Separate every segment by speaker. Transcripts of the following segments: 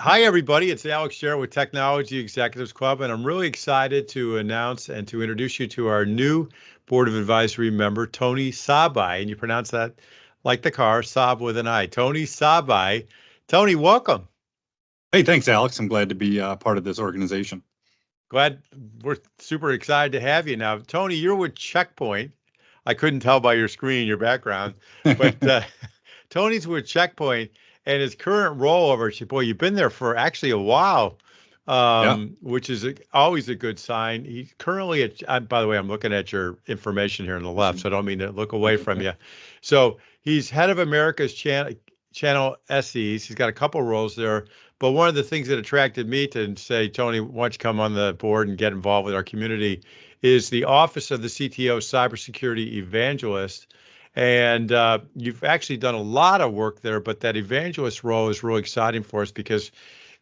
Speaker 1: Hi, everybody. It's Alex Jarett with Technology Executives Club, and I'm really excited to announce and to introduce you to our new Board of Advisory member, Tony Sabaj. And you pronounce that like the car, Saab with an I. Tony Sabaj. Tony, welcome.
Speaker 2: Hey, thanks, Alex. I'm glad to be part of this organization.
Speaker 1: Glad we're super excited to have you now. Tony, you're with Checkpoint. I couldn't tell by your screen, your background, but Tony's with Checkpoint, and his current role over at boy, you've been there for actually a while,
Speaker 2: Yeah.
Speaker 1: which is always a good sign. He's currently by the way, I'm looking at your information here on the left, so I don't mean to look away from you. So he's head of America's channel SEs. He's got a couple roles there. But one of the things that attracted me to say, Tony, why don't you come on the board and get involved with our community, is the Office of the CTO Cybersecurity Evangelist. And you've actually done a lot of work there, but that evangelist role is really exciting for us because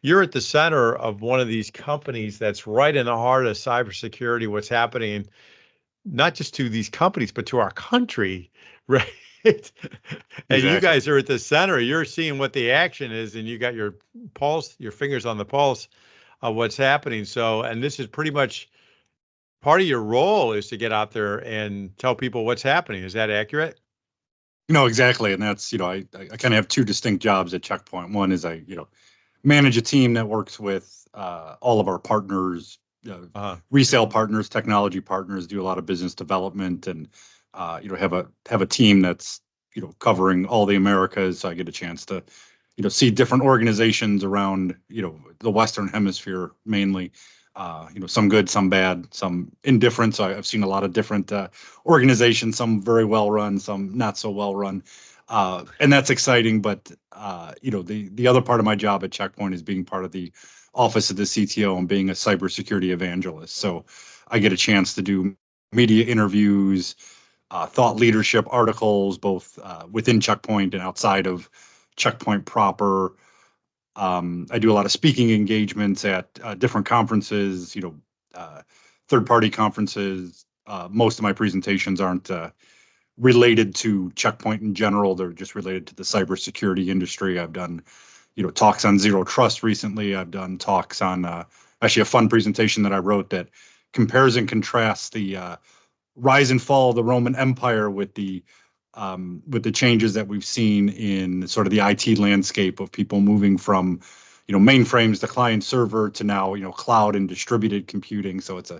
Speaker 1: you're at the center of one of these companies that's right in the heart of cybersecurity, what's happening, not just to these companies, but to our country, right? And
Speaker 2: Exactly.
Speaker 1: you guys are at the center. You're seeing what the action is, and you got your pulse, your fingers on the pulse of what's happening. So, and this is pretty much part of your role is to get out there and tell people what's happening. Is that accurate?
Speaker 2: Exactly. And that's, I kind of have two distinct jobs at Checkpoint. One is I manage a team that works with all of our partners, resale partners, technology partners, do a lot of business development, and have a team that's covering all the Americas. So I get a chance to see different organizations around the Western Hemisphere mainly. Some good, some bad, some indifferent. So I've seen a lot of different organizations, some very well run, some not so well run. And that's exciting. But the other part of my job at Checkpoint is being part of the Office of the CTO and being a cybersecurity evangelist. So I get a chance to do media interviews, thought leadership articles, both within Checkpoint and outside of Checkpoint proper. I do a lot of speaking engagements at different conferences, third-party conferences. Most of my presentations aren't related to Checkpoint in general. They're just related to the cybersecurity industry. I've done, talks on zero trust recently. I've done talks on actually a fun presentation that I wrote that compares and contrasts the rise and fall of the Roman Empire with the changes that we've seen in sort of the IT landscape of people moving from, mainframes to client server to now, cloud and distributed computing. So it's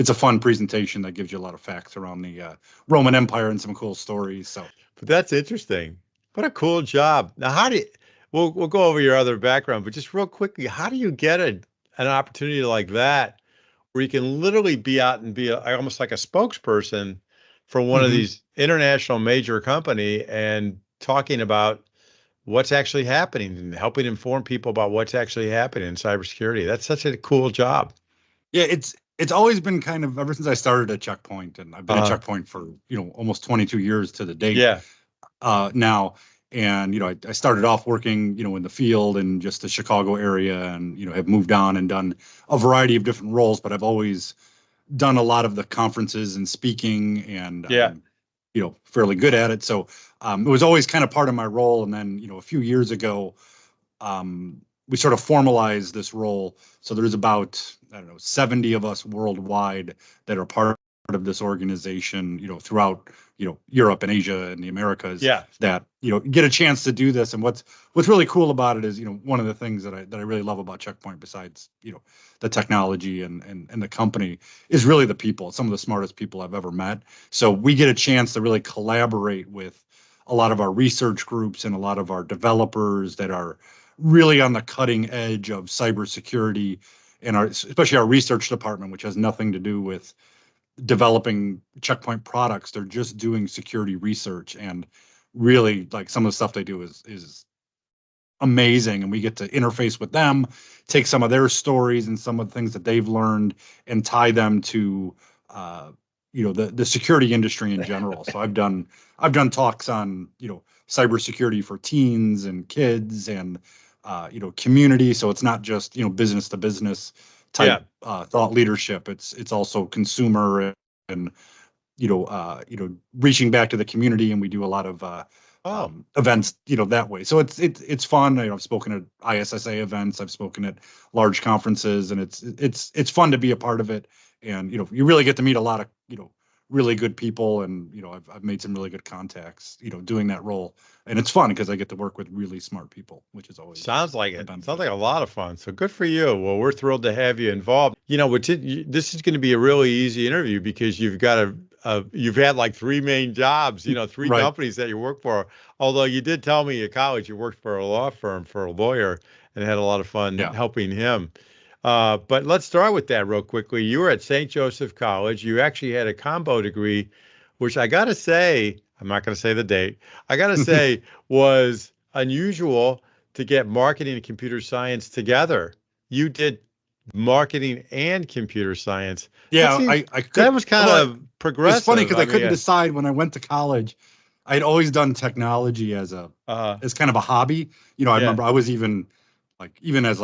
Speaker 2: a fun presentation that gives you a lot of facts around the Roman Empire and some cool stories. So,
Speaker 1: but that's interesting. What a cool job. Now, we'll go over your other background, but just real quickly, how do you get an opportunity like that where you can literally be out and be almost like a spokesperson for one of these international major company and talking about what's actually happening and helping inform people about what's actually happening in cybersecurity? That's such a cool job.
Speaker 2: Yeah, it's always been kind of ever since I started at Checkpoint, and I've been at Checkpoint for almost 22 years to the date.
Speaker 1: Yeah.
Speaker 2: Now, and I started off working in the field in just the Chicago area, and have moved on and done a variety of different roles, but I've always done a lot of the conferences and speaking, and fairly good at it. So it was always kind of part of my role. And then a few years ago, we sort of formalized this role. So there's about 70 of us worldwide that are part of this organization, throughout Europe and Asia and the Americas.
Speaker 1: Yeah.
Speaker 2: That get a chance to do this. And what's really cool about it is one of the things that I really love about Checkpoint, besides the technology and the company, is really the people. Some of the smartest people I've ever met. So we get a chance to really collaborate with a lot of our research groups and a lot of our developers that are really on the cutting edge of cybersecurity, and especially our research department, which has nothing to do with developing Checkpoint products. They're just doing security research, and really, like, some of the stuff they do is amazing. And we get to interface with them, take some of their stories and some of the things that they've learned, and tie them to the security industry in general. So I've done talks on cybersecurity for teens and kids and community. So it's not just business to business type thought leadership. It's also consumer and reaching back to the community. And we do a lot of events, that way. So it's fun. I've spoken at ISSA events. I've spoken at large conferences, and it's fun to be a part of it. And you really get to meet a lot of really good people, and I've made some really good contacts doing that role, and it's fun because I get to work with really smart people, which is always
Speaker 1: sounds like it. Sounds like a lot of fun. So good for you. Well, we're thrilled to have you involved. This is going to be a really easy interview because you've got you've had like three main jobs, three
Speaker 2: right.
Speaker 1: companies that you work for. Although you did tell me at college you worked for a law firm for a lawyer and had a lot of fun helping him. But let's start with that real quickly. You were at St. Joseph College. You actually had a combo degree, which I got to say, I'm not going to say the date, I got to say was unusual to get marketing and computer science together. You did marketing and computer science.
Speaker 2: Yeah,
Speaker 1: that was kind of progressive.
Speaker 2: It's funny because I couldn't decide when I went to college. I'd always done technology as kind of a hobby. I remember I was even as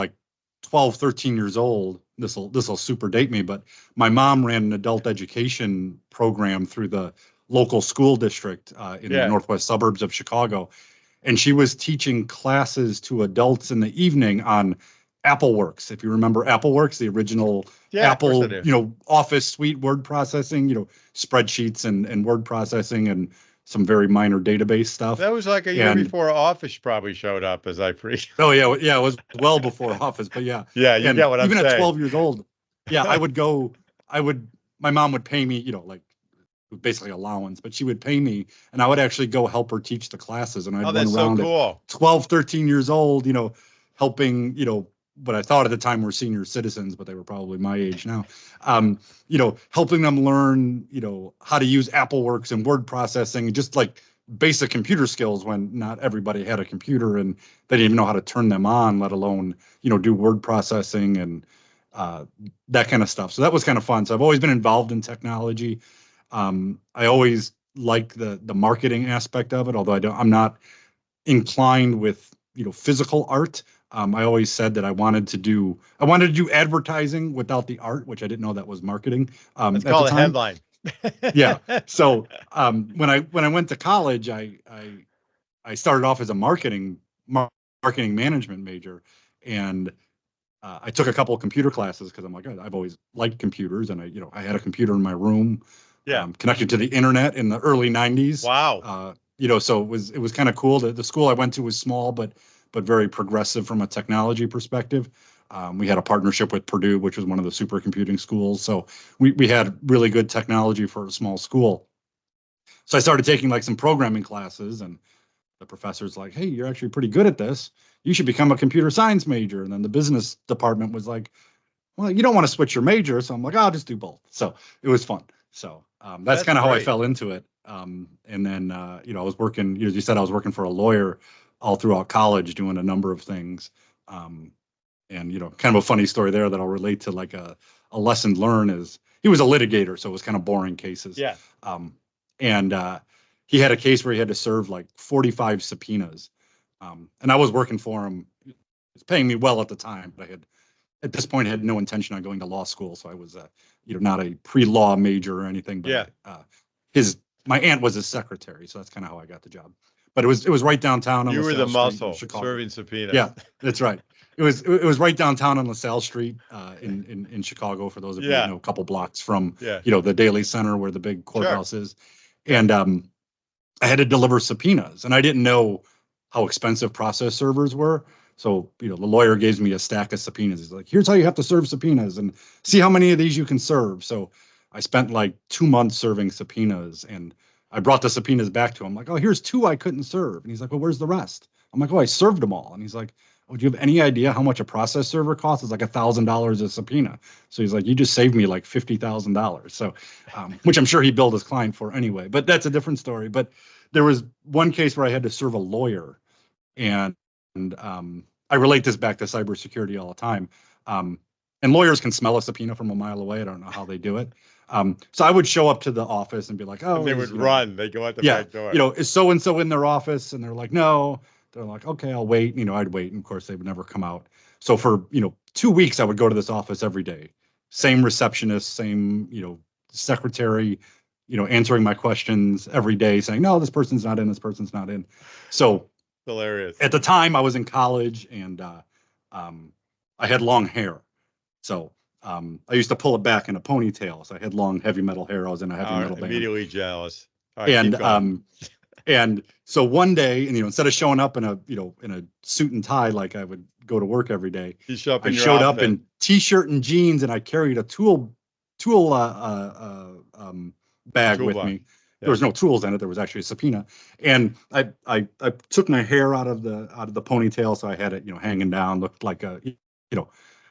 Speaker 2: 12, 13 years old. This will super date me, but my mom ran an adult education program through the local school district in the northwest suburbs of Chicago, and she was teaching classes to adults in the evening on AppleWorks. If you remember AppleWorks, the original Apple, Office suite, word processing, spreadsheets and word processing and some very minor database stuff.
Speaker 1: That was like a year before Office probably showed up, as I preach.
Speaker 2: Oh yeah, it was well before Office, but yeah.
Speaker 1: Yeah, you get what I'm saying.
Speaker 2: Even at 12 years old, my mom would pay me, basically allowance, but she would pay me, and I would actually go help her teach the classes, and I'd run around at 12, 13 years old, helping, what I thought at the time were senior citizens, but they were probably my age now, helping them learn, how to use AppleWorks and word processing, and just like basic computer skills when not everybody had a computer and they didn't even know how to turn them on, let alone, do word processing and that kind of stuff. So that was kind of fun. So I've always been involved in technology. I always like the marketing aspect of it, although I'm not inclined with, physical art. I always said that I wanted to do advertising without the art, which I didn't know that was marketing.
Speaker 1: It's called a headline.
Speaker 2: Yeah. So when I went to college, I started off as a marketing management major, and I took a couple of computer classes because I'm like, I've always liked computers, and I had a computer in my room, connected to the internet in the early 90s.
Speaker 1: Wow.
Speaker 2: So it was kind of cool. The school I went to was small, but very progressive from a technology perspective. We had a partnership with Purdue, which was one of the supercomputing schools. So we had really good technology for a small school. So I started taking some programming classes, and the professor's like, hey, you're actually pretty good at this. You should become a computer science major. And then the business department was like, well, you don't want to switch your major. So I'm like, I'll just do both. So it was fun. So that's kind of how I fell into it. And then, I was working, as you said, I was working for a lawyer all throughout college doing a number of things. And, kind of a funny story there that I'll relate to a lesson learned is he was a litigator. So it was kind of boring cases.
Speaker 1: Yeah.
Speaker 2: And he had a case where he had to serve 45 subpoenas. And I was working for him. He was paying me well at the time, but at this point, had no intention on going to law school. So I was, not a pre-law major or anything. But my aunt was his secretary. So that's kind of how I got the job. But it was right downtown on
Speaker 1: You were the muscle
Speaker 2: Chicago.
Speaker 1: serving subpoenas.
Speaker 2: Yeah, that's right. It was right downtown on LaSalle Street in Chicago, for those of you who know, a couple blocks from the Daily Center where the big courthouse is. And I had to deliver subpoenas, and I didn't know how expensive process servers were. So the lawyer gives me a stack of subpoenas. He's like, here's how you have to serve subpoenas, and see how many of these you can serve. So I spent 2 months serving subpoenas, and I brought the subpoenas back to him. Like, oh, here's 2 I couldn't serve. And he's like, well, where's the rest? I'm like, oh, I served them all. And he's like, oh, do you have any idea how much a process server costs? It's $1,000 a subpoena. So he's like, you just saved me $50,000. So, which I'm sure he billed his client for anyway, but that's a different story. But there was one case where I had to serve a lawyer, and I relate this back to cybersecurity all the time. And lawyers can smell a subpoena from a mile away. I don't know how they do it. So I would show up to the office and be like, oh,
Speaker 1: and they would run. They go out the back door.
Speaker 2: Is so-and-so in their office? And they're like, no. They're like, okay, I'll wait. I'd wait. And of course they would never come out. So for, 2 weeks, I would go to this office every day. Same receptionist, same, secretary, answering my questions every day, saying, no, this person's not in, this person's not in. So
Speaker 1: hilarious.
Speaker 2: At the time, I was in college, and I had long hair. So I used to pull it back in a ponytail. So I had long, heavy metal hair. I was in a heavy metal band.
Speaker 1: Immediately jealous. All right,
Speaker 2: and so one day, and instead of showing up in a suit and tie like I would go to work every day,
Speaker 1: I
Speaker 2: showed up in t-shirt and jeans, and I carried a tool bag with me. Yeah. There was no tools in it. There was actually a subpoena, and I took my hair out of the ponytail, so I had it hanging down, looked like a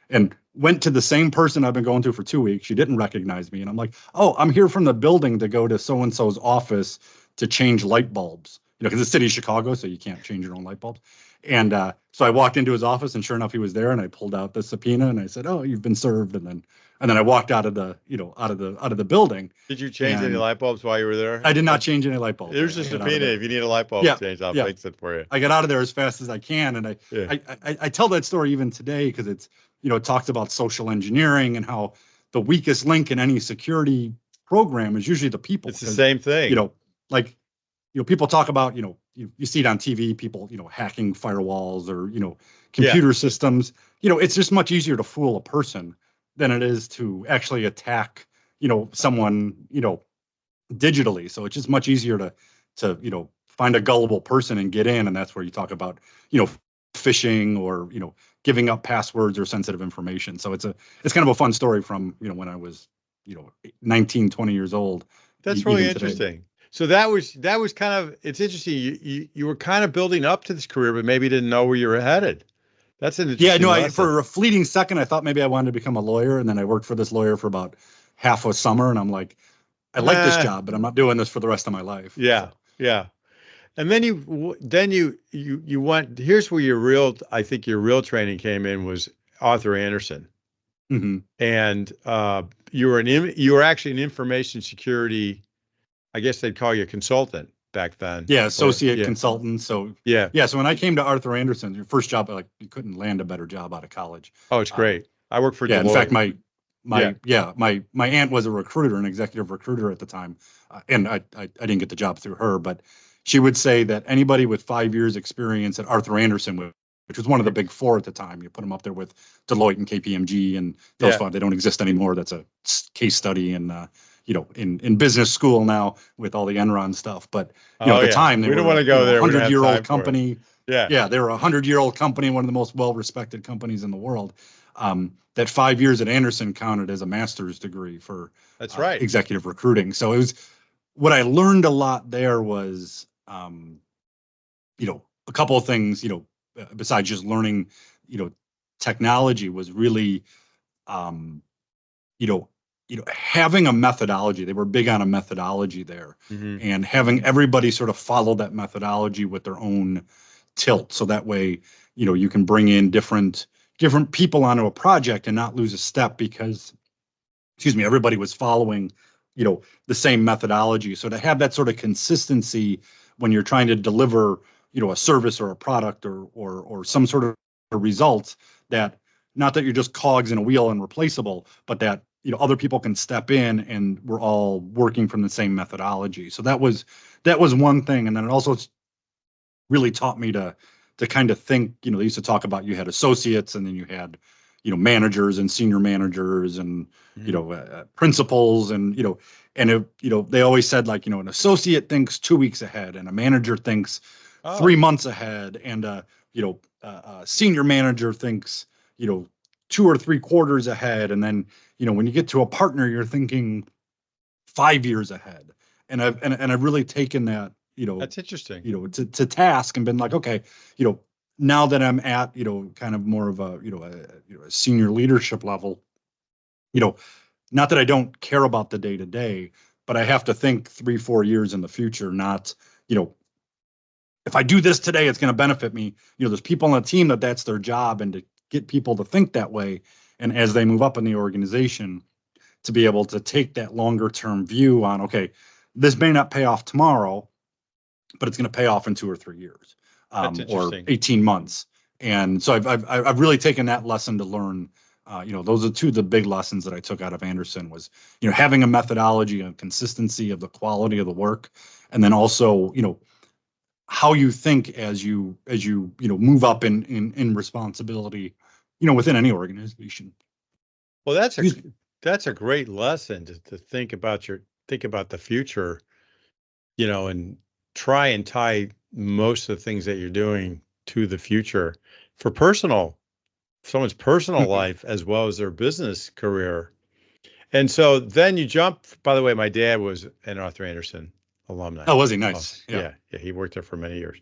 Speaker 2: and went to the same person I've been going to for 2 weeks. She didn't recognize me, and I'm like, oh, I'm here from the building to go to so and so's office to change light bulbs, because the city of Chicago, so you can't change your own light bulbs. And so I walked into his office, and sure enough, he was there. And I pulled out the subpoena, and I said, "Oh, you've been served." And then I walked out of the building.
Speaker 1: Did you change any light bulbs while you were there?
Speaker 2: I did not change any light bulbs.
Speaker 1: There's a subpoena. If you need a light bulb changed, I'll fix it for you.
Speaker 2: I got out of there as fast as I can, and I tell that story even today because it's it talks about social engineering and how the weakest link in any security program is usually the people.
Speaker 1: It's the same thing.
Speaker 2: People talk about, you see it on TV, people, hacking firewalls or, computer systems. It's just much easier to fool a person than it is to actually attack, someone, digitally. So it's just much easier to find a gullible person and get in. And that's where you talk about, phishing or, giving up passwords or sensitive information. So it's kind of a fun story from, when I was, 19, 20 years old.
Speaker 1: That's really interesting. So that was kind of, it's interesting. You were kind of building up to this career, but maybe didn't know where you were headed. That's an interesting lesson.
Speaker 2: For a fleeting second, I thought maybe I wanted to become a lawyer. And then I worked for this lawyer for about half a summer. And I'm like, I like this job, but I'm not doing this for the rest of my life.
Speaker 1: Yeah. So. Yeah. And then you went, here's where I think your real training came in was Arthur Andersen.
Speaker 2: Mm-hmm.
Speaker 1: And you were actually an information security, I guess they'd call you a consultant back then.
Speaker 2: Yeah, associate consultant. So
Speaker 1: yeah.
Speaker 2: So when I came to Arthur Andersen, your first job, you couldn't land a better job out of college.
Speaker 1: Oh, it's great. I worked for Deloitte.
Speaker 2: In fact, my aunt was a recruiter, an executive recruiter at the time, and I didn't get the job through her, but she would say that anybody with 5 years experience at Arthur Andersen, which was one of the big four at the time, you put them up there with Deloitte and KPMG and those five. They don't exist anymore. That's a case study in business school now with all the Enron stuff. But at the time,
Speaker 1: we don't want to go there.
Speaker 2: 100-year-old company.
Speaker 1: Yeah,
Speaker 2: they were a 100-year-old company, one of the most well-respected companies in the world. That 5 years at Andersen counted as a master's degree for executive recruiting. So it was what I learned a lot there was, a couple of things, besides just learning, technology was really, having a methodology. They were big on a methodology there, and having everybody sort of follow that methodology with their own tilt. So that way, you can bring in different people onto a project and not lose a step because, everybody was following, the same methodology. So to have that sort of consistency when you're trying to deliver, a service or a product or some sort of result, that not that you're just cogs in a wheel and replaceable, but that other people can step in and we're all working from the same methodology. So that was one thing. And then it also really taught me to kind of think, they used to talk about you had associates and then you had, managers and senior managers and, principals and, they always said an associate thinks 2 weeks ahead and a manager thinks 3 months ahead. And, a senior manager thinks, 2 or 3 quarters ahead. And then, when you get to a partner, you're thinking 5 years ahead. And I've really taken that,
Speaker 1: that's interesting,
Speaker 2: to task and been like, okay, now that I'm at, kind of more of a, a senior leadership level, not that I don't care about the day to day, but I have to think 3-4 years in the future, not, if I do this today, it's going to benefit me. There's people on the team that's their job, and to get people to think that way. And as they move up in the organization, to be able to take that longer term view on, okay, this may not pay off tomorrow, but it's going to pay off in 2 or 3 years, or 18 months. And so I've really taken that lesson to learn, those are two of the big lessons that I took out of Anderson was, having a methodology and consistency of the quality of the work, and then also, how you think as you move up in responsibility, within any organization.
Speaker 1: Well, that's a great lesson to think about the future, and try and tie most of the things that you're doing to the future for someone's personal life as well as their business career. And so then you jump. By the way, my dad was an Arthur Andersen alumni.
Speaker 2: Oh, was he? Nice.
Speaker 1: Yeah. He worked there for many years.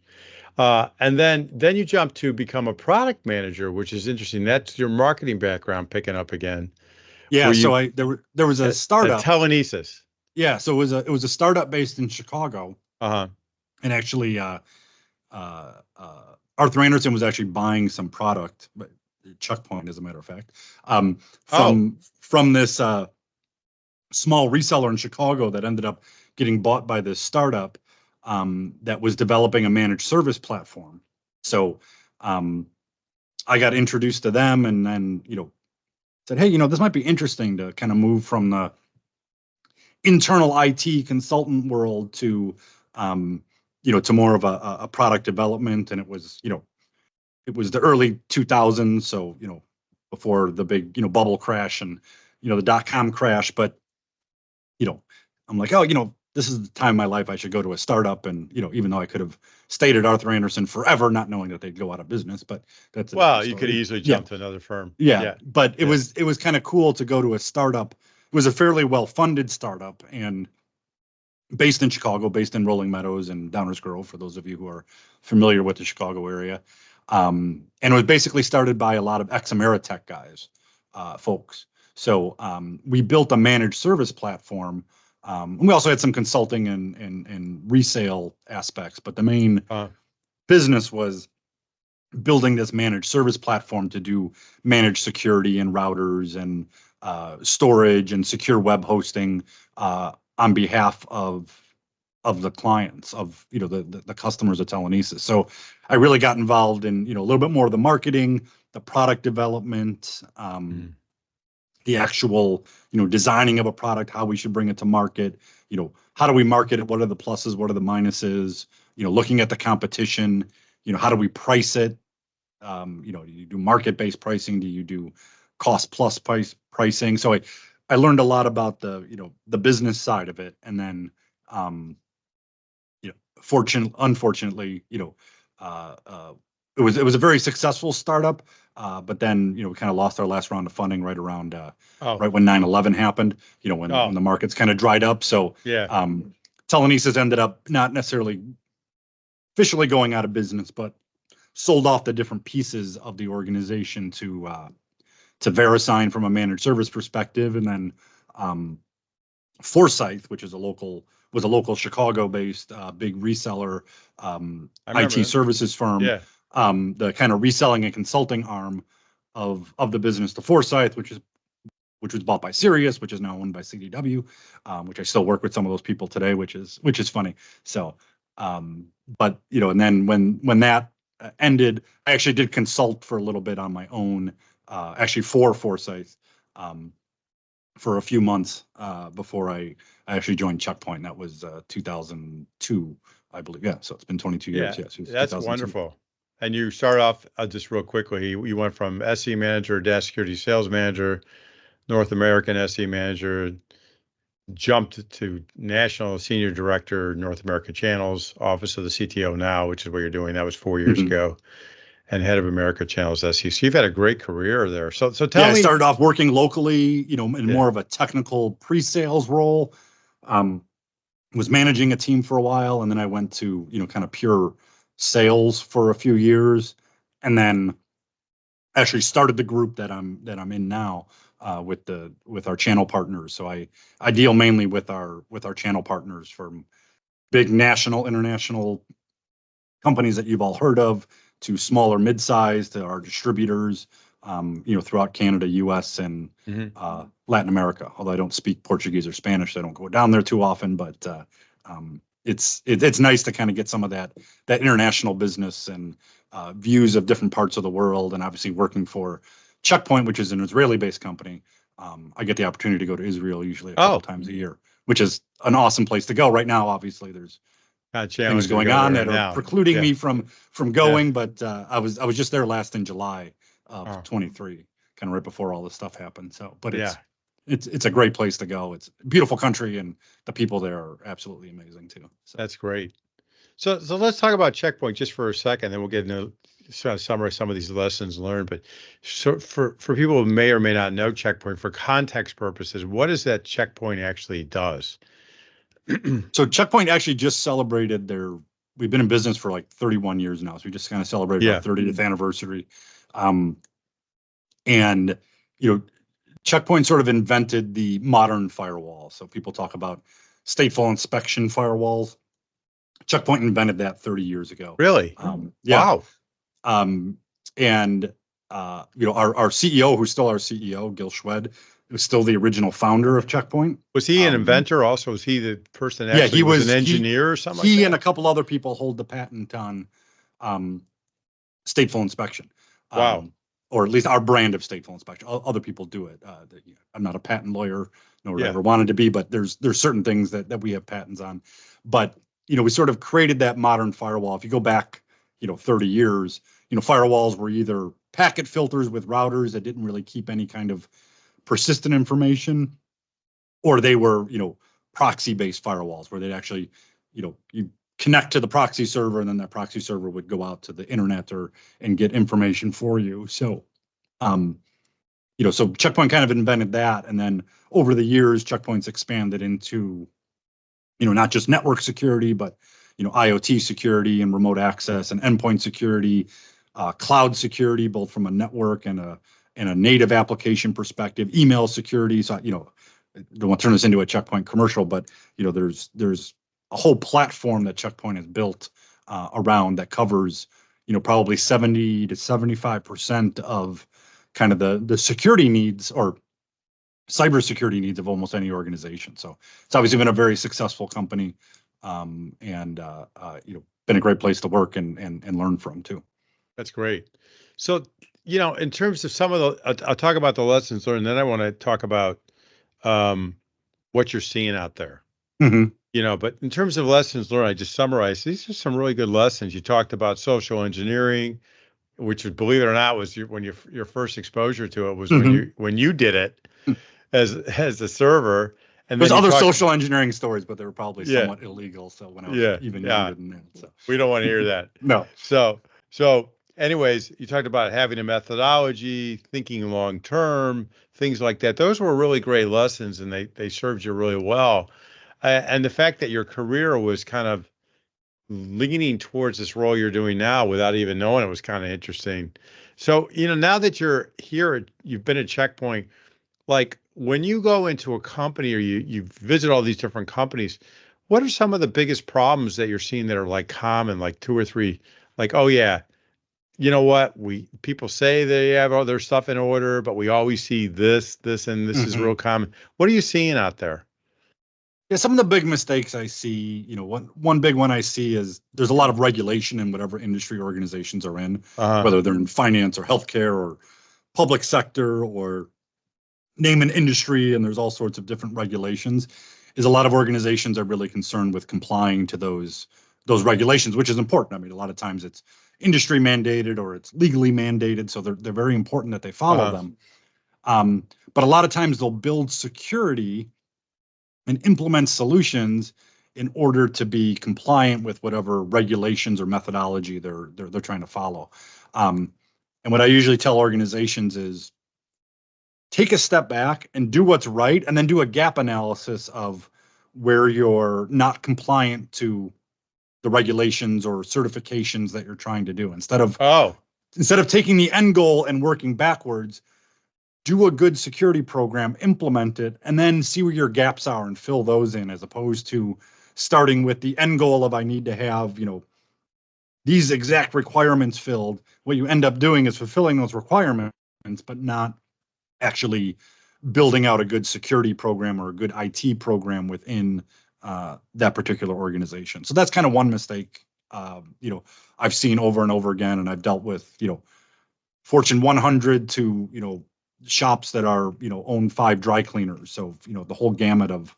Speaker 1: And then you jump to become a product manager, which is interesting. That's your marketing background picking up again.
Speaker 2: Yeah. So there was a startup.
Speaker 1: Telenesis.
Speaker 2: Yeah. So it was a startup based in Chicago.
Speaker 1: Uh-huh.
Speaker 2: And actually, Arthur Andersen was actually buying some product, but Checkpoint, as a matter of fact, from this small reseller in Chicago that ended up getting bought by this startup that was developing a managed service platform. So I got introduced to them, and then said, hey, this might be interesting to kind of move from the internal IT consultant world to to more of a product development. And it was the early 2000s, so before the big bubble crash and the dot-com crash. But I'm like, oh, this is the time in my life I should go to a startup. And even though I could have stayed at Arthur Andersen forever, not knowing that they'd go out of business, but that's
Speaker 1: you could easily jump to another firm.
Speaker 2: Yeah. But it was kind of cool to go to a startup. It was a fairly well-funded startup and based in Chicago, based in Rolling Meadows and Downers Grove, for those of you who are familiar with the Chicago area. And it was basically started by a lot of ex-Ameritech guys, folks. So we built a managed service platform. We also had some consulting and resale aspects, but the main business was building this managed service platform to do managed security and routers and storage and secure web hosting on behalf of the clients, of the customers of Telenesis. So I really got involved in a little bit more of the marketing, the product development, the actual designing of a product, how we should bring it to market, how do we market it, what are the pluses, what are the minuses, looking at the competition, how do we price it, do you do market-based pricing, do you do cost plus pricing? So I learned a lot about the business side of it, and then unfortunately, it was a very successful startup, but then we kind of lost our last round of funding right around right when 9/11 happened. When the markets kind of dried up. So Telenesis ended up not necessarily officially going out of business, but sold off the different pieces of the organization to VeriSign from a managed service perspective, and then Forsyth, which is a local Chicago-based big reseller IT services firm.
Speaker 1: Yeah.
Speaker 2: The kind of reselling and consulting arm of the business to Forsyth, which was bought by Sirius, which is now owned by CDW, which I still work with some of those people today, which is funny. So, but and then when that ended, I actually did consult for a little bit on my own, actually for Forsyth, for a few months before I actually joined Checkpoint. That was 2002, I believe. Yeah, so it's been 22 years. Yes,
Speaker 1: that's wonderful. And you start off just real quickly. You went from SE manager, dash security sales manager, North American SE manager, jumped to national senior director, North American channels, office of the CTO now, which is what you're doing. That was 4 years ago, and head of America channels SE. So you've had a great career there. So tell me.
Speaker 2: I started off working locally, in more of a technical pre-sales role. Was managing a team for a while, and then I went to kind of pure sales for a few years, and then actually started the group that I'm in now with our channel partners. So I deal mainly with our channel partners from big national, international companies that you've all heard of to smaller, mid-sized, to our distributors, throughout Canada, U.S., and Latin America. Although I don't speak Portuguese or Spanish, so I don't go down there too often. But it's nice to kind of get some of that international business and views of different parts of the world. And obviously, working for Checkpoint, which is an Israeli-based company, I get the opportunity to go to Israel usually a couple times a year, which is an awesome place to go. Right now, obviously, there's things going on that are precluding me from going. But I was just there last in July of 23, kind of right before all this stuff happened. So, but it's a great place to go. It's a beautiful country, and the people there are absolutely amazing too. So.
Speaker 1: That's great. So let's talk about Checkpoint just for a second, then we'll get into summarize some of these lessons learned. But so for people who may or may not know Checkpoint, for context purposes, what is that Checkpoint actually does?
Speaker 2: So Checkpoint actually just celebrated we've been in business for like 31 years now. So we just kind of celebrated our 30th anniversary. And, Checkpoint sort of invented the modern firewall. So people talk about stateful inspection firewalls. Checkpoint invented that 30 years ago.
Speaker 1: Really? Wow.
Speaker 2: And our CEO, who's still our CEO, Gil Schwed, was still the original founder of Checkpoint.
Speaker 1: Was he an inventor also? Was he the person that actually was an engineer or something
Speaker 2: He
Speaker 1: like that?
Speaker 2: And a couple other people hold the patent on stateful inspection.
Speaker 1: Wow.
Speaker 2: Or at least our brand of stateful inspection. Other people do it. I'm not a patent lawyer, nor ever wanted to be, but there's certain things that we have patents on. But, we sort of created that modern firewall. If you go back, 30 years, firewalls were either packet filters with routers that didn't really keep any kind of persistent information, or they were, proxy-based firewalls where they'd actually, you connect to the proxy server, and then that proxy server would go out to the internet and get information for you. So, so Checkpoint kind of invented that, and then over the years, Checkpoint's expanded into, not just network security, but IoT security and remote access and endpoint security, cloud security, both from a network and a native application perspective, email security. So, I don't want to turn this into a Checkpoint commercial, but there's a whole platform that Checkpoint has built around that covers, probably 70 to 75% of kind of the security needs or cybersecurity needs of almost any organization. So it's obviously been a very successful company, and been a great place to work and learn from too.
Speaker 1: That's great. So, in terms of some of I'll talk about the lessons learned, and then I want to talk about what you're seeing out there.
Speaker 2: Mm-hmm.
Speaker 1: But in terms of lessons learned, I just summarized, these are some really good lessons. You talked about social engineering, which, believe it or not, was your first exposure to it was when you did it as a server. And
Speaker 2: there's other social engineering stories, but they were probably somewhat illegal. So when I was even younger than that, so
Speaker 1: we don't want to hear that.
Speaker 2: No.
Speaker 1: So anyways, you talked about having a methodology, thinking long term, things like that. Those were really great lessons, and they served you really well. And the fact that your career was kind of leaning towards this role you're doing now without even knowing it was kind of interesting. So, now that you're here, you've been at Checkpoint, like when you go into a company or you visit all these different companies, what are some of the biggest problems that you're seeing that are like common, like two or three, like, oh yeah, you know what? People say they have all their stuff in order, but we always see this, and this is real common. What are you seeing out there?
Speaker 2: Yeah, some of the big mistakes I see, one big one I see is there's a lot of regulation in whatever industry organizations are in, whether they're in finance or healthcare or public sector or name an industry, and there's all sorts of different regulations. Is a lot of organizations are really concerned with complying to those regulations, which is important. I mean, a lot of times it's industry mandated or it's legally mandated, so they're very important that they follow them. But a lot of times they'll build security and implement solutions in order to be compliant with whatever regulations or methodology they're trying to follow. And what I usually tell organizations is take a step back and do what's right, and then do a gap analysis of where you're not compliant to the regulations or certifications that you're trying to do. Instead of taking the end goal and working backwards, do a good security program, implement it, and then see where your gaps are and fill those in, as opposed to starting with the end goal of I need to have, these exact requirements filled. What you end up doing is fulfilling those requirements, but not actually building out a good security program or a good IT program within that particular organization. So that's kind of one mistake, I've seen over and over again, and I've dealt with, Fortune 100 to, shops that are, own 5 dry cleaners. So, the whole gamut of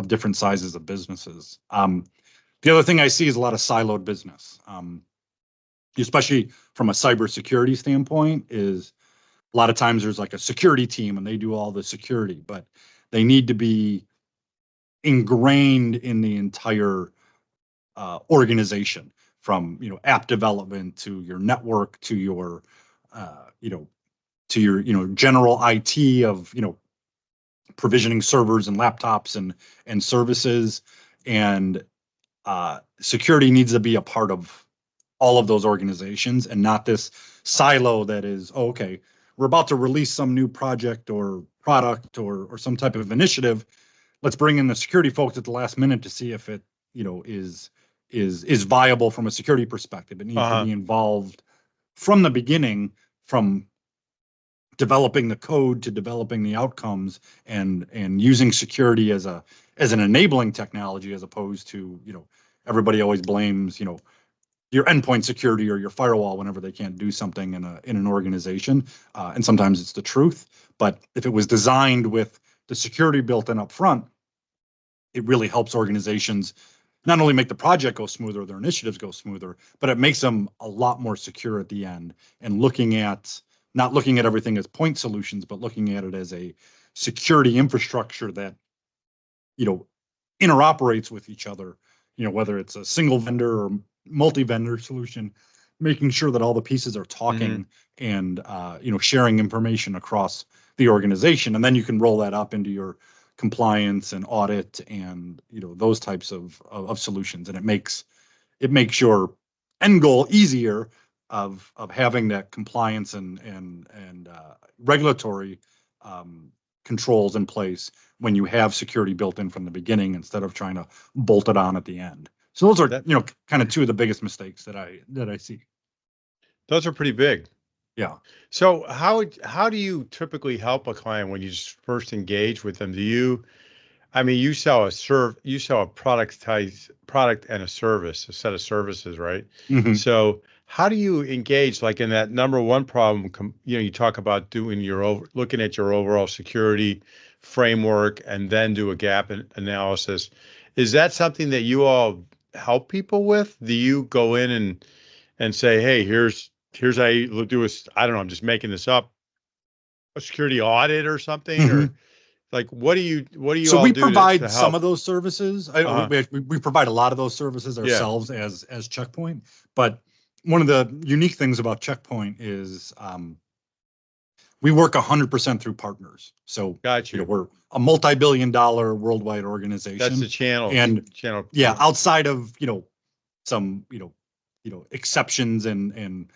Speaker 2: different sizes of businesses. The other thing I see is a lot of siloed business, especially from a cybersecurity standpoint, is a lot of times there's like a security team and they do all the security, but they need to be ingrained in the entire organization, from app development to your network to your general IT of provisioning servers and laptops and services, and security needs to be a part of all of those organizations, and not this silo that is, oh, okay, we're about to release some new project or product or some type of initiative. Let's bring in the security folks at the last minute to see if it is viable from a security perspective. It needs to be involved from the beginning, from developing the code to developing the outcomes, and using security as an enabling technology, as opposed to, everybody always blames, your endpoint security or your firewall whenever they can't do something in an organization. And sometimes it's the truth, but if it was designed with the security built in up front, it really helps organizations not only make the project go smoother, their initiatives go smoother, but it makes them a lot more secure at the end. And not looking at everything as point solutions, but looking at it as a security infrastructure that, interoperates with each other, whether it's a single vendor or multi-vendor solution, making sure that all the pieces are talking and, sharing information across the organization. And then you can roll that up into your compliance and audit and, those types of solutions. And it makes your end goal easier of having that compliance and regulatory controls in place when you have security built in from the beginning, instead of trying to bolt it on at the end. So those are, kind of two of the biggest mistakes that I see.
Speaker 1: Those are pretty big.
Speaker 2: Yeah.
Speaker 1: So how do you typically help a client when you first engage with them? You sell a product and a service, a set of services, right?
Speaker 2: Mm-hmm.
Speaker 1: So how do you engage, like, in that number one problem? You talk about looking at your overall security framework and then do a gap analysis. Is that something that you all help people with? Do you go in and say, hey, here's how you do I don't know, I'm just making this up, a security audit or something, or like, what do you
Speaker 2: so
Speaker 1: all
Speaker 2: we
Speaker 1: do
Speaker 2: provide
Speaker 1: to help?
Speaker 2: some of those services. We provide a lot of those services ourselves as Checkpoint. But one of the unique things about Checkpoint is we work 100% through partners. So we're a multi-billion-dollar worldwide organization.
Speaker 1: That's the channel.
Speaker 2: Outside of some exceptions and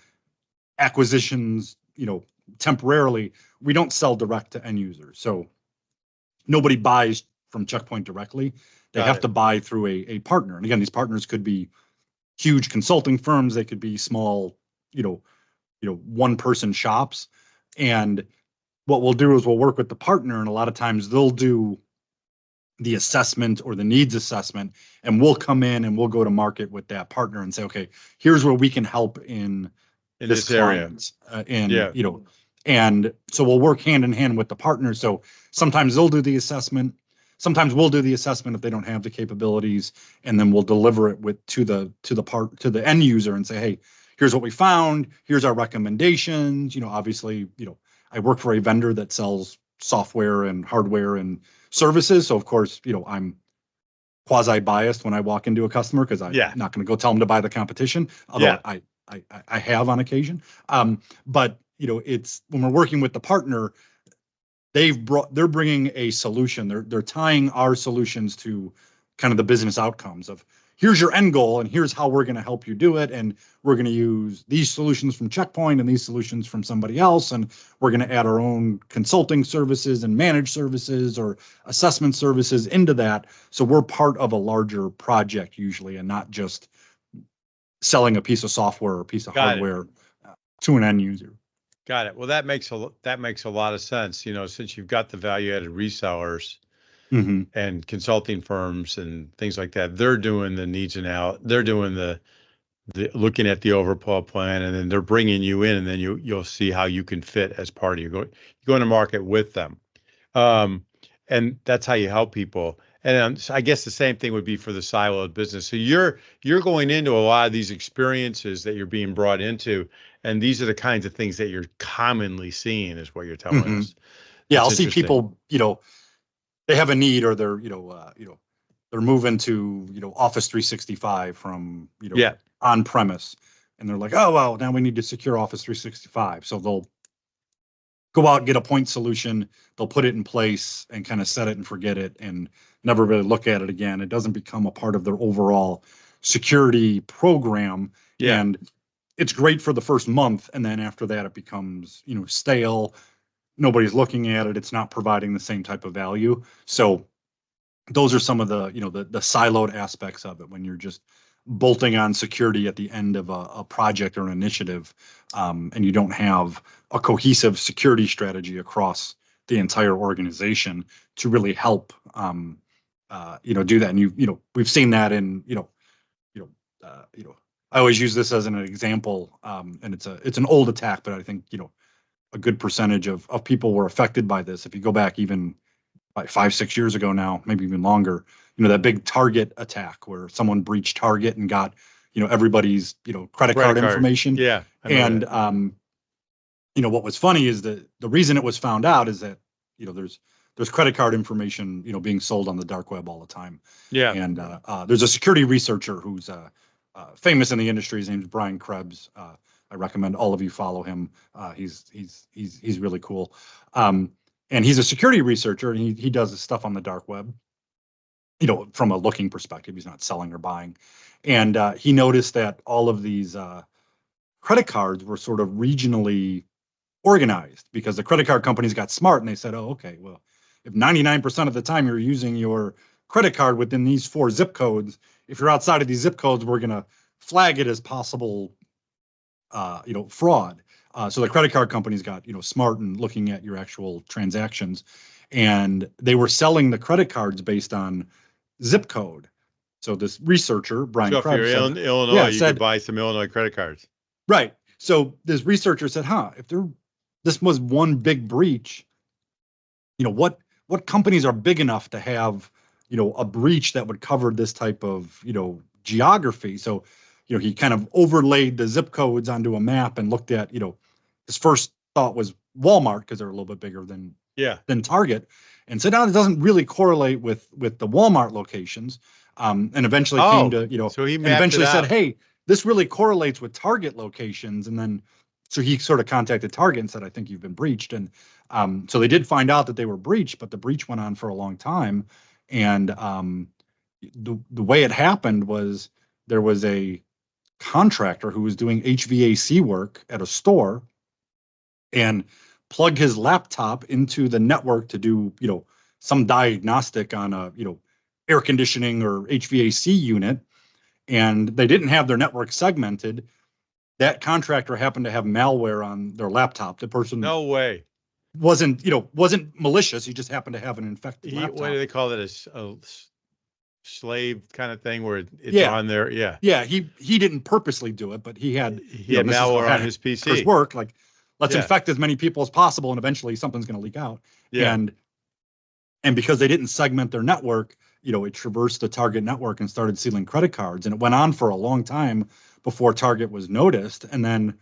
Speaker 2: acquisitions, temporarily, we don't sell direct to end users. So nobody buys from Checkpoint directly. They have to buy through a partner. And again, these partners could be huge consulting firms. They could be small, one-person shops. And what we'll do is we'll work with the partner, and a lot of times they'll do the assessment or the needs assessment, and we'll come in and we'll go to market with that partner and say, okay, here's where we can help in this
Speaker 1: area.
Speaker 2: And so we'll work hand in hand with the partner. So sometimes they'll do the assessment. Sometimes we'll do the assessment if they don't have the capabilities, and then we'll deliver it to the end user and say, hey, here's what we found. Here's our recommendations. Obviously, I work for a vendor that sells software and hardware and services. So of course, I'm quasi-biased when I walk into a customer, because I'm not going to go tell them to buy the competition, although I have on occasion. But it's when we're working with the partner, they're bringing a solution. They're tying our solutions to kind of the business outcomes of, here's your end goal and here's how we're going to help you do it. And we're going to use these solutions from Checkpoint and these solutions from somebody else. And we're going to add our own consulting services and managed services or assessment services into that. So we're part of a larger project usually, and not just selling a piece of software or a piece of hardware to an end user.
Speaker 1: Got it. Well, that makes a lot of sense. Since you've got the value-added resellers and consulting firms and things like that, they're doing the needs and they're doing the looking at the overall plan, and then they're bringing you in, and then you'll see how you can fit as part of you going to market with them. And that's how you help people. And so I guess the same thing would be for the siloed business. So you're going into a lot of these experiences that you're being brought into, and these are the kinds of things that you're commonly seeing, is what you're telling us.
Speaker 2: Yeah, I'll see people, they have a need, or they're, they're moving to, Office 365 from, on premise, and they're like, oh, well, now we need to secure Office 365. So they'll go out and get a point solution. They'll put it in place and kind of set it and forget it and never really look at it again. It doesn't become a part of their overall security program.
Speaker 1: Yeah.
Speaker 2: And it's great for the first month. And then after that, it becomes, stale. Nobody's looking at it. It's not providing the same type of value. So those are some of the, the siloed aspects of it, when you're just bolting on security at the end of a project or an initiative, and you don't have a cohesive security strategy across the entire organization to really help, do that. And we've seen that in, I always use this as an example, and it's an old attack, but I think, a good percentage of people were affected by this. If you go back even like 5-6 years ago now, maybe even longer, that big Target attack where someone breached Target and got, everybody's, credit card information.
Speaker 1: Yeah.
Speaker 2: And, what was funny is that the reason it was found out is that, there's credit card information, being sold on the dark web all the time.
Speaker 1: Yeah.
Speaker 2: And there's a security researcher who's famous in the industry. His name's Brian Krebs. I recommend all of you follow him. He's really cool. And he's a security researcher, and he does this stuff on the dark web, from a looking perspective. He's not selling or buying. And he noticed that all of these credit cards were sort of regionally organized, because the credit card companies got smart and they said, oh, okay, well, if 99% of the time you're using your credit card within these 4 zip codes, if you're outside of these zip codes, we're going to flag it as possible, fraud. So the credit card companies got, smart in looking at your actual transactions, and they were selling the credit cards based on zip code. So this researcher, Brian Krebs,
Speaker 1: if you're in Illinois, you could buy some Illinois credit cards.
Speaker 2: Right. So this researcher said, if this was one big breach, what companies are big enough to have, a breach that would cover this type of, geography? So, he kind of overlaid the zip codes onto a map and looked at, his first thought was Walmart, because they're a little bit bigger than Target, and said, it doesn't really correlate with the Walmart locations. And eventually came to,
Speaker 1: so he
Speaker 2: and eventually said, hey, this really correlates with Target locations. And then, so he sort of contacted Target and said, I think you've been breached. And so they did find out that they were breached, but the breach went on for a long time. And the way it happened was there was a contractor who was doing HVAC work at a store and plugged his laptop into the network to do, some diagnostic on a, air conditioning or HVAC unit. And they didn't have their network segmented. That contractor happened to have malware on their laptop. The person
Speaker 1: No way.
Speaker 2: wasn't malicious. He just happened to have an infected laptop.
Speaker 1: What do they call it? A slave kind of thing where it's on there. Yeah.
Speaker 2: Yeah. He didn't purposely do it, but he had
Speaker 1: malware on his PC.
Speaker 2: His work, like, let's infect as many people as possible, and eventually something's going to leak out.
Speaker 1: Yeah.
Speaker 2: And because they didn't segment their network, it traversed the Target network and started stealing credit cards. And it went on for a long time before Target was noticed. And then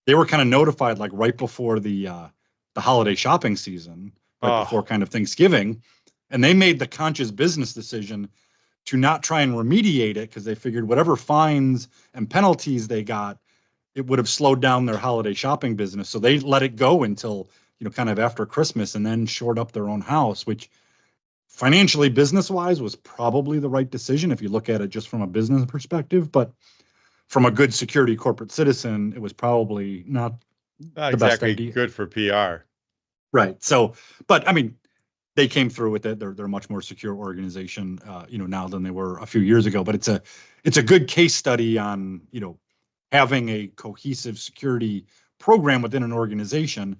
Speaker 2: they were kind of notified, like, right before the holiday shopping season, before kind of Thanksgiving. And they made the conscious business decision to not try and remediate it, because they figured whatever fines and penalties they got, it would have slowed down their holiday shopping business. So they let it go until, kind of after Christmas, and then shored up their own house, which financially, business-wise, was probably the right decision if you look at it just from a business perspective. But from a good security corporate citizen, it was probably not the
Speaker 1: exactly
Speaker 2: best idea.
Speaker 1: Good for PR.
Speaker 2: Right. So, but I mean, they came through with it. They're a much more secure organization, now than they were a few years ago. But it's a good case study on, having a cohesive security program within an organization.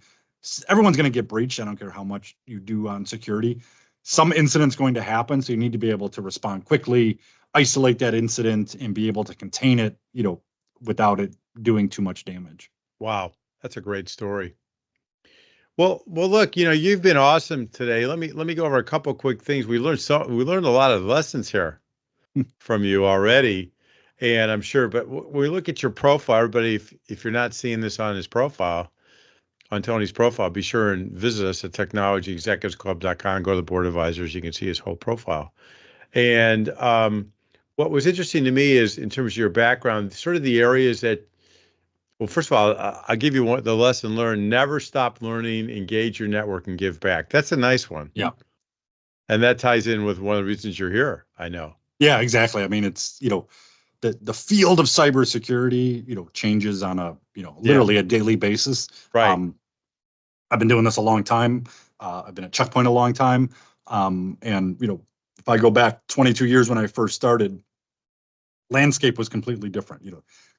Speaker 2: Everyone's going to get breached. I don't care how much you do on security. Some incident's going to happen, so you need to be able to respond quickly, isolate that incident, and be able to contain it, without it doing too much damage.
Speaker 1: Wow, that's a great story. Well, look, you've been awesome today. Let me go over a couple quick things. We learned a lot of lessons here from you already, and I'm sure. But when we look at your profile, everybody, if you're not seeing this on his profile, on Tony's profile, be sure and visit us at technologyexecutivesclub.com. Go to the board advisors. You can see his whole profile. And what was interesting to me is, in terms of your background, sort of the areas that. Well, first of all, I'll give you the lesson learned: never stop learning, engage your network, and give back. That's a nice one.
Speaker 2: Yeah.
Speaker 1: And that ties in with one of the reasons you're here, I know.
Speaker 2: Yeah, exactly. I mean, it's, the field of cybersecurity, changes on a, literally a daily basis.
Speaker 1: Right.
Speaker 2: I've been doing this a long time. I've been at Check Point a long time. And, if I go back 22 years when I first started, landscape was completely different.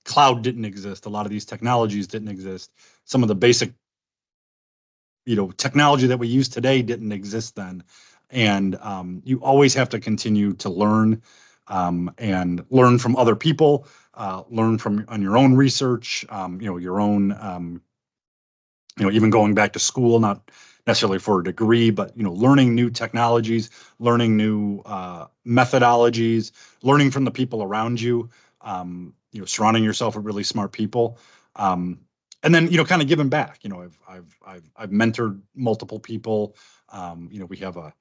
Speaker 2: Cloud didn't exist. A lot of these technologies didn't exist. Some of the basic, technology that we use today didn't exist then. And you always have to continue to learn, and learn from other people, learn on your own research, your own, even going back to school, not necessarily for a degree, but, learning new technologies, learning new methodologies, learning from the people around you, surrounding yourself with really smart people. And then, kind of giving back. I've mentored multiple people. We have an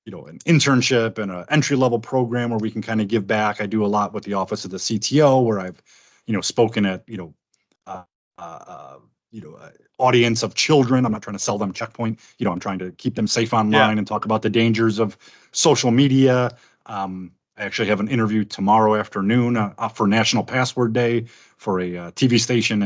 Speaker 2: internship and an entry-level program where we can kind of give back. I do a lot with the Office of the CTO, where I've, spoken at, audience of children. I'm not trying to sell them Check Point. I'm trying to keep them safe online and talk about the dangers of social media. I actually have an interview tomorrow afternoon for National Password Day for a TV station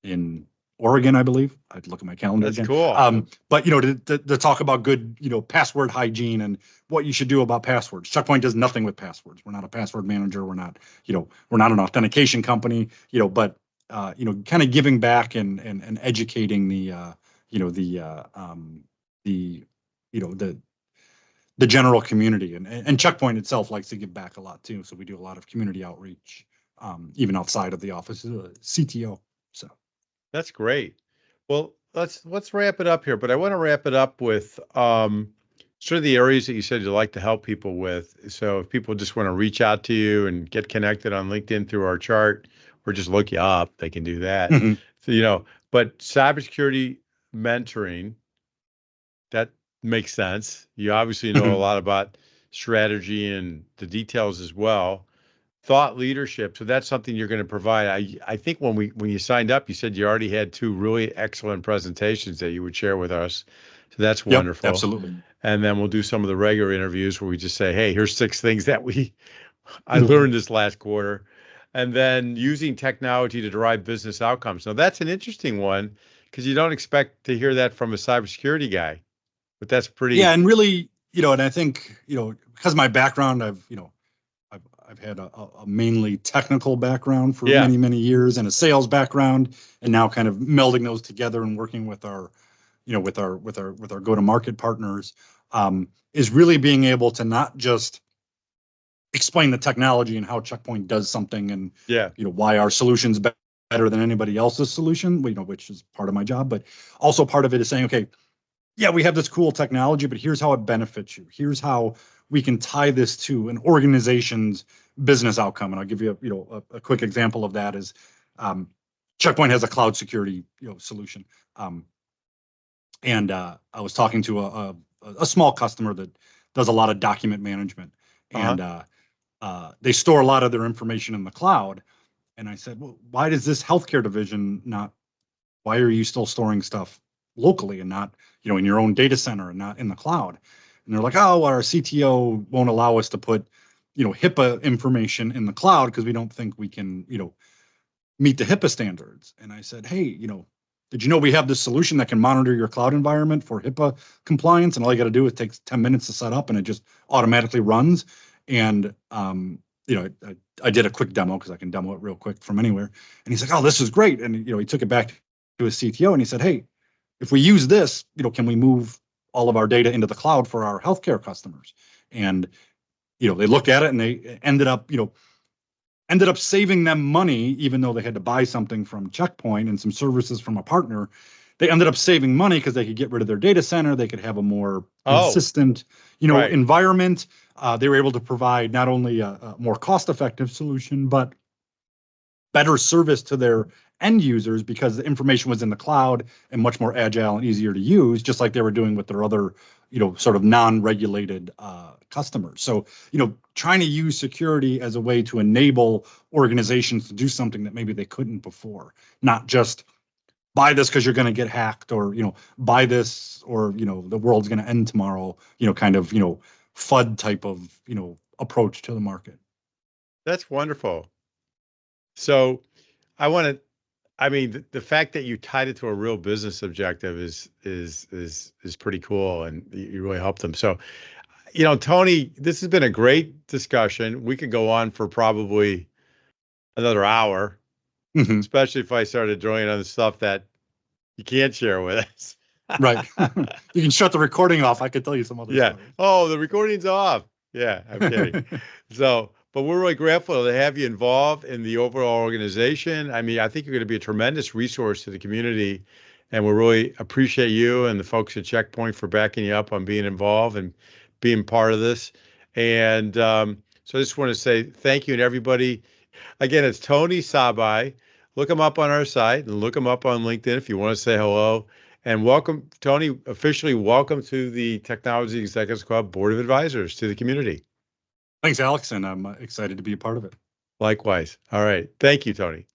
Speaker 2: in Oregon, I believe. I'd look at my calendar
Speaker 1: That's
Speaker 2: again.
Speaker 1: Cool.
Speaker 2: But to talk about good, password hygiene and what you should do about passwords. Check Point does nothing with passwords. We're not a password manager. We're not, we're not an authentication company. But kind of giving back and educating the general community, and Check Point itself likes to give back a lot too. So we do a lot of community outreach, even outside of the office of the CTO. So.
Speaker 1: That's great. Well, let's wrap it up here, but I want to wrap it up with sort of the areas that you said you'd like to help people with. So if people just want to reach out to you and get connected on LinkedIn through our chart, or just look you up, they can do that.
Speaker 2: Mm-hmm.
Speaker 1: So, but cybersecurity mentoring, that makes sense. You obviously know a lot about strategy and the details as well. Thought leadership. So that's something you're going to provide. I think when you signed up, you said you already had 2 really excellent presentations that you would share with us. So that's wonderful.
Speaker 2: Absolutely.
Speaker 1: And then we'll do some of the regular interviews where we just say, hey, here's 6 things that I learned this last quarter. And then using technology to drive business outcomes. Now that's an interesting one, because you don't expect to hear that from a cybersecurity guy, but that's pretty.
Speaker 2: Yeah. And really, and I think, because of my background, I've had a mainly technical background for many, many years, and a sales background, and now kind of melding those together and working with our, with our go-to-market partners, is really being able to not just explain the technology and how Check Point does something, and why our solution's better than anybody else's solution, which is part of my job, but also part of it is saying, okay, yeah, we have this cool technology, but here's how it benefits you. Here's how we can tie this to an organization's business outcome. And I'll give you a quick example of that is, Check Point has a cloud security solution. And I was talking to a small customer that does a lot of document management, and they store a lot of their information in the cloud. And I said, well, why does this healthcare division why are you still storing stuff locally and not, in your own data center and not in the cloud? And they're like, oh, well, our CTO won't allow us to put, HIPAA information in the cloud because we don't think we can, meet the HIPAA standards. And I said, hey, did you know we have this solution that can monitor your cloud environment for HIPAA compliance? And all you got to do is take 10 minutes to set up, and it just automatically runs. And, I did a quick demo because I can demo it real quick from anywhere. And he's like, oh, this is great. And, he took it back to his CTO and he said, hey, if we use this, can we move all of our data into the cloud for our healthcare customers? And, they looked at it and they ended up, ended up saving them money, even though they had to buy something from Check Point and some services from a partner. They ended up saving money because they could get rid of their data center. They could have a more consistent, environment. They were able to provide not only a more cost-effective solution, but better service to their end users because the information was in the cloud and much more agile and easier to use, just like they were doing with their other, sort of non-regulated customers. So, trying to use security as a way to enable organizations to do something that maybe they couldn't before, not just buy this because you're going to get hacked, or buy this, or the world's going to end tomorrow, kind of FUD type of approach to the market.
Speaker 1: That's wonderful. So the fact that you tied it to a real business objective is pretty cool, and you really helped them. So, Tony, this has been a great discussion. We could go on for probably another hour, especially if I started drawing on the stuff that you can't share with us.
Speaker 2: Right. You can shut the recording off. I could tell you some other stuff.
Speaker 1: Oh, the recording's off. Yeah, I'm kidding. But we're really grateful to have you involved in the overall organization. I think you're going to be a tremendous resource to the community, and we really appreciate you and the folks at Check Point for backing you up on being involved and being part of this. And so I just want to say thank you to everybody. Again, it's Tony Sabaj. Look him up on our site and look him up on LinkedIn if you want to say hello. And welcome, Tony, officially welcome to the Technology Executives Club Board of Advisors, to the community.
Speaker 2: Thanks, Alex, and I'm excited to be a part of it.
Speaker 1: Likewise. All right. Thank you, Tony.